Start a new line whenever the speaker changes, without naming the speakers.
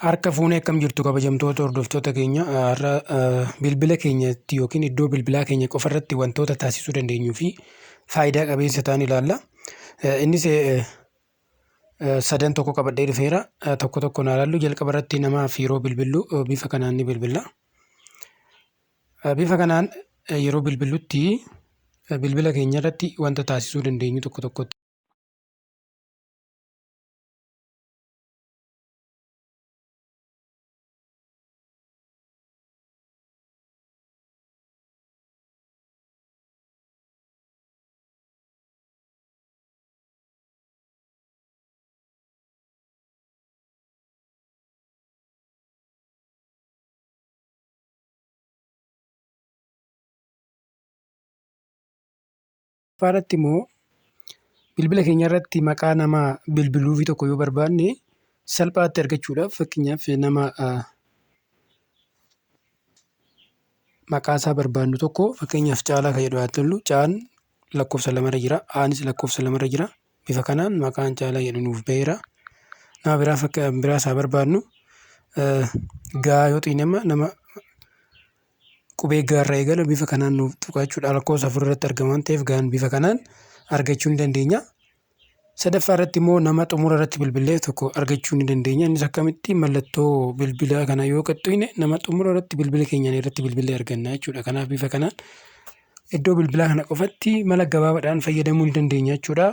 Harka fuunee akkam jirtu kabajamtoota hordoftoota keenya har'a bilbila keenyatti yookiin iddoo bilbilaa keenya qofarratti wantoota taasisuu dandeenyuu fi faayidaa qabeessa ta'an ilaalla. Innis sadan tokko qabadhee dhufeera. Tokko tokkoon haa ilaallu. Jalqaba irratti namaaf yeroo bilbillu bifa kanaan ni bilbilla. Bifa kanaan yeroo bilbillutti bilbila keenya irratti wanta taasisuu dandeenyu tokko tokkotti. Faaratti immoo bilbila keenya irratti maqaa namaa bilbiluufi tokko yoo barbaanne salphaatti argachuudhaaf fakkeenyaaf nama maqaa isaa barbaannu tokko fakkeenyaaf Caalaa kan jedhu haa ta'u, Caan lakkoofsa lamarra jira, Aanis lakkoofsa lamarra jira. Bifa kanaan maqaan Caalaa jedhu nuuf baheera. Nama biraas haa barbaannu. Gaa yoo xiinama nama qubee gaarraa eegala bifa kanaan nuuf tuqa jechuudha. Lakkoofsa afur irratti argama waan ta'eef gaan bifa kanaan argachuu ni dandeenya. Sadaffaa irratti immoo nama xumura irratti bilbilee tokko argachuu ni dandeenya. Innis akkamitti mallattoo bilbilaa kana yoo qaxxuyne nama xumura irratti bilbila keenyaan irratti bilbilee arganna jechuudha. Kanaaf bifa kanaan iddoo bilbilaa kana qofatti mala gabaabaadhaan fayyadamuu ni dandeenya jechuudha.